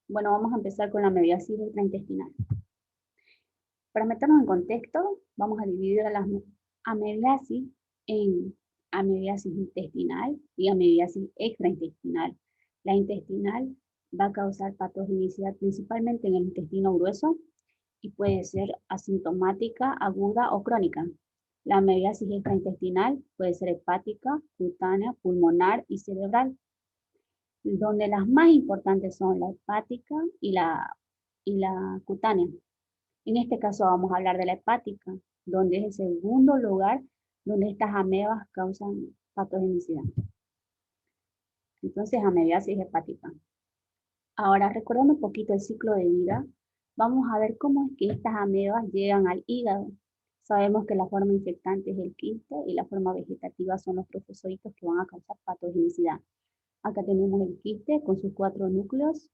Bueno, vamos a empezar con la amebiasis extraintestinal. Para meternos en contexto, vamos a dividir a las amebiasis en amebiasis intestinal y amebiasis extraintestinal. La intestinal va a causar patogenicidad principalmente en el intestino grueso y puede ser asintomática, aguda o crónica. La amebiasis extraintestinal puede ser hepática, cutánea, pulmonar y cerebral, donde las más importantes son la hepática y la cutánea. En este caso vamos a hablar de la hepática, donde es el segundo lugar donde estas amebas causan patogenicidad. Entonces, amebiasis hepática. Ahora, recordando un poquito el ciclo de vida, vamos a ver cómo es que estas amebas llegan al hígado. Sabemos que la forma infectante es el quiste y la forma vegetativa son los trofozoitos que van a causar patogenicidad. Acá tenemos el quiste con sus 4 núcleos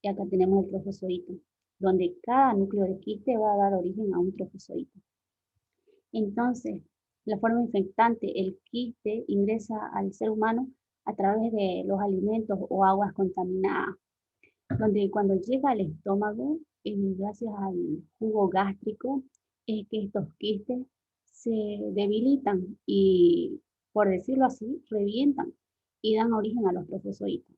y acá tenemos el trofozoito, donde cada núcleo de quiste va a dar origen a un trofozoito. Entonces, la forma infectante, el quiste, ingresa al ser humano a través de los alimentos o aguas contaminadas, donde cuando llega al estómago, gracias al jugo gástrico, es que estos quistes se debilitan y, por decirlo así, revientan y dan origen a los trofozoitos,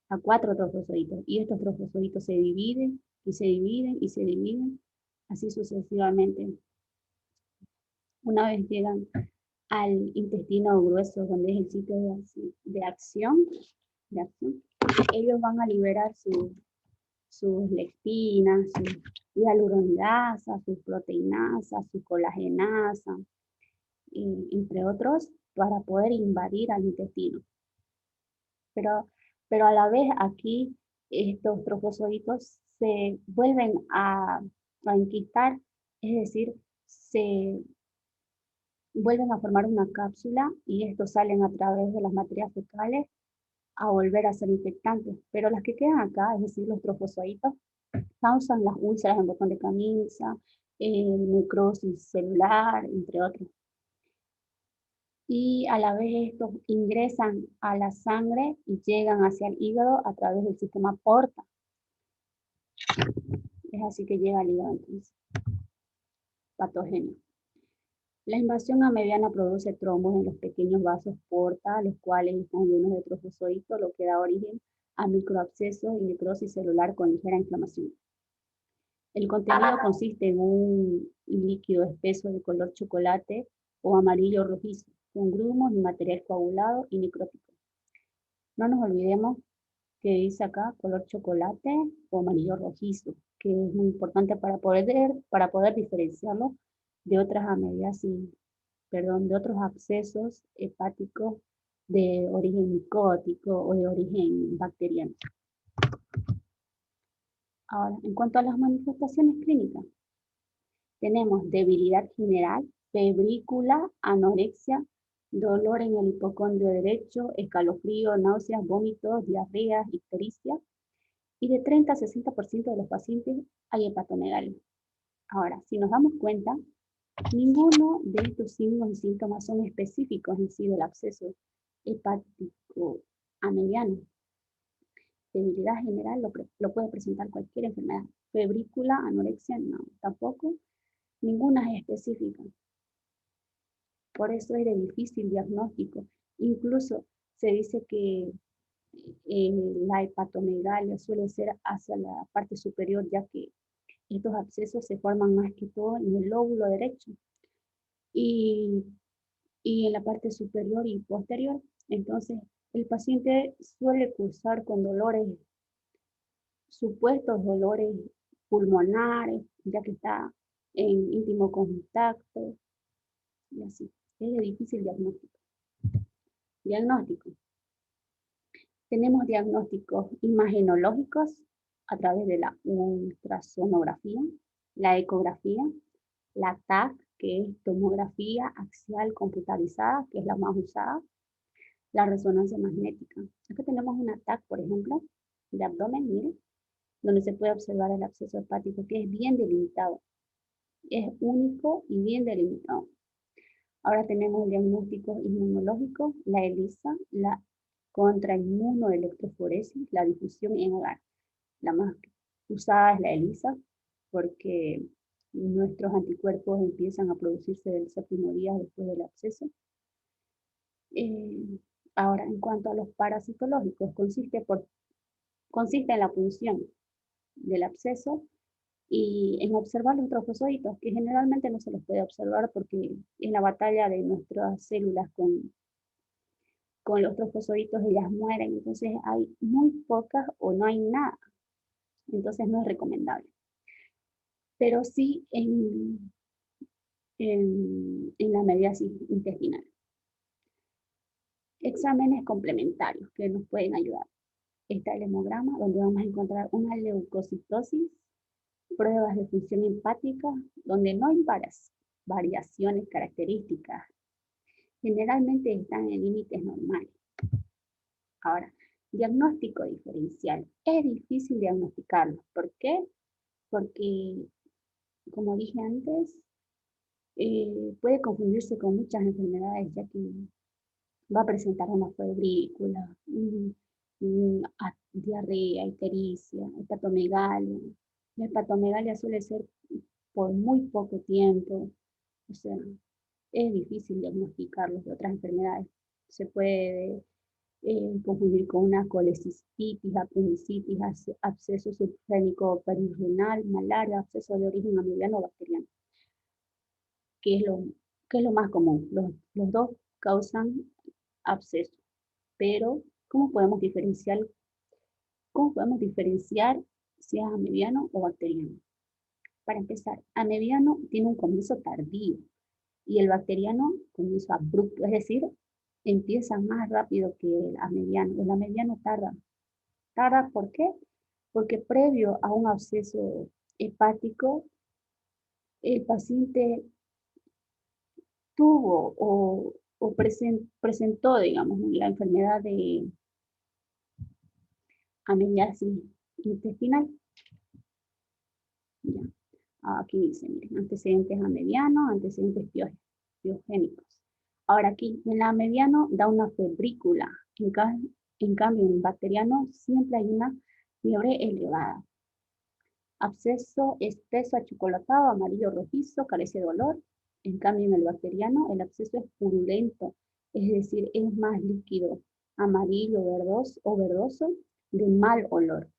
a 4 trofozoitos. Y estos trofozoitos se dividen y se dividen y se dividen, así sucesivamente. Una vez llegan al intestino grueso, donde es el sitio de acción, ellos van a liberar sus lectinas, su hialuronidasa, sus proteinasa, su colagenasa, entre otros, para poder invadir al intestino. Pero a la vez aquí estos trofozoitos se vuelven a enquistar, es decir, se vuelven a formar una cápsula y estos salen a través de las materias fecales a volver a ser infectantes. Pero las que quedan acá, es decir, los trofozoitos, causan las úlceras en botón de camisa, necrosis celular, entre otros. Y a la vez estos ingresan a la sangre y llegan hacia el hígado a través del sistema porta. Es así que llega al hígado entonces, patógeno. La invasión amebiana produce trombos en los pequeños vasos porta, los cuales están llenos de trofozoitos, lo que da origen a microabscesos y necrosis celular con ligera inflamación. El contenido consiste en un líquido espeso de color chocolate o amarillo rojizo, con grumos y material coagulado y necrótico. No nos olvidemos que dice acá color chocolate o amarillo rojizo, que es muy importante para poder diferenciarlo de otras amebiasis, de otros abscesos hepáticos de origen micótico o de origen bacteriano. Ahora, en cuanto a las manifestaciones clínicas, tenemos debilidad general, febrícula, anorexia, dolor en el hipocondrio derecho, escalofrío, náuseas, vómitos, diarrea, ictericia, y de 30 a 60% de los pacientes hay hepatomegalia. Ahora, si nos damos cuenta, ninguno de estos signos y síntomas son específicos en sí del absceso hepático amebiano. Debilidad general lo puede presentar cualquier enfermedad. Febrícula, anorexia, no, tampoco. Ninguna es específica. Por eso es de difícil diagnóstico. Incluso se dice que la hepatomegalia suele ser hacia la parte superior, ya que estos abscesos se forman más que todo en el lóbulo derecho y, y en la parte superior y posterior. Entonces, el paciente suele cursar con dolores, supuestos dolores pulmonares, ya que está en íntimo contacto y así. Es de difícil diagnóstico. Diagnóstico. Tenemos diagnósticos imagenológicos a través de la ultrasonografía, la ecografía, la TAC, que es tomografía axial computarizada, que es la más usada, la resonancia magnética. Acá tenemos una TAC, por ejemplo, de abdomen, miren, donde se puede observar el absceso hepático, que es bien delimitado. Es único y bien delimitado. Ahora tenemos el diagnóstico inmunológico, la ELISA, la contrainmunoelectroforesis, la difusión en hogar. La más usada es la ELISA, porque nuestros anticuerpos empiezan a producirse del séptimo día después del absceso. Ahora, en cuanto a los parasitológicos, consiste en la punción del absceso y en observar los trofosoditos, que generalmente no se los puede observar porque en la batalla de nuestras células con los trofosoditos ellas mueren, entonces hay muy pocas o no hay nada, entonces no es recomendable. Pero sí en la mediasis intestinal. Exámenes complementarios que nos pueden ayudar. Está el hemograma, donde vamos a encontrar una leucocitosis, pruebas de función hepática, donde no hay variaciones características. Generalmente están en límites normales. Ahora, diagnóstico diferencial. Es difícil diagnosticarlo. ¿Por qué? Porque, como dije antes, puede confundirse con muchas enfermedades, ya que va a presentar una febrícula, diarrea, ictericia, hepatomegalia. La hepatomegalia suele ser por muy poco tiempo, o sea, es difícil diagnosticarlos de otras enfermedades. Se puede confundir con una colecistitis, apendicitis, absceso subclínico perirrenal, malaria, absceso de origen amibiano o bacteriano, que es lo más común. Los dos causan absceso, pero ¿cómo podemos diferenciar si es amibiano o bacteriano? Para empezar, amibiano tiene un comienzo tardío y el bacteriano comienzo abrupto, es decir, empieza más rápido que el amibiano. El amibiano tarda. ¿Tarda por qué? Porque previo a un absceso hepático, el paciente tuvo o presentó, digamos, la enfermedad de amibiasis intestinal. Ya. Aquí dice, miren, antecedentes a mediano, antecedentes biogénicos. Ahora aquí, en la mediano da una febrícula. En cambio, en bacteriano siempre hay una fiebre elevada. Absceso espeso, achocolatado, amarillo rojizo, carece de dolor. En cambio, en el bacteriano, el absceso es purulento, es decir, es más líquido, amarillo, verdoso o verdoso, de mal olor.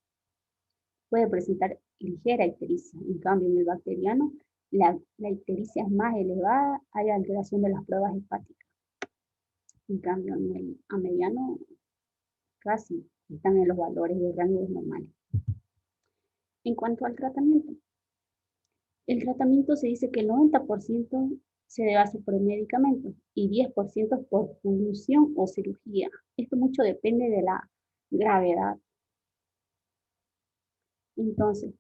Puede presentar ligera ictericia. En cambio, en el bacteriano, la ictericia es más elevada, hay alteración de las pruebas hepáticas. En cambio, en el amibiano, casi están en los valores de rangos normales. En cuanto al tratamiento, el tratamiento se dice que el 90% se debe hacer por medicamentos y 10% por punción o cirugía. Esto mucho depende de la gravedad. Entonces,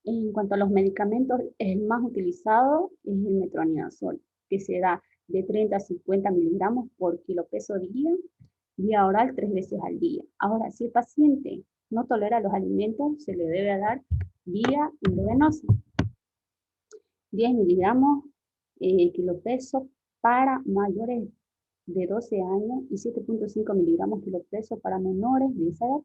en cuanto a los medicamentos, el más utilizado es el metronidazol, que se da de 30 a 50 miligramos por kilo peso día, vía oral 3 veces al día. Ahora, si el paciente no tolera los alimentos, se le debe dar vía endovenosa. 10 miligramos kilo peso para mayores de 12 años y 7.5 miligramos kilo peso para menores de esa edad.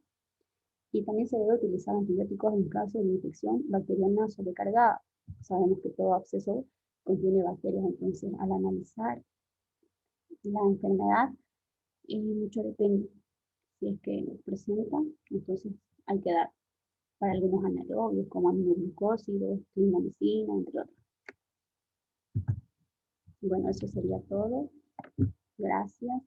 Y también se debe utilizar antibióticos en caso de infección bacteriana sobrecargada. Sabemos que todo absceso contiene bacterias, entonces al analizar la enfermedad, mucho depende. Si es que presenta, entonces hay que dar para algunos anaerobios como aminoglucósidos, clindamicina, entre otros. Bueno, eso sería todo. Gracias.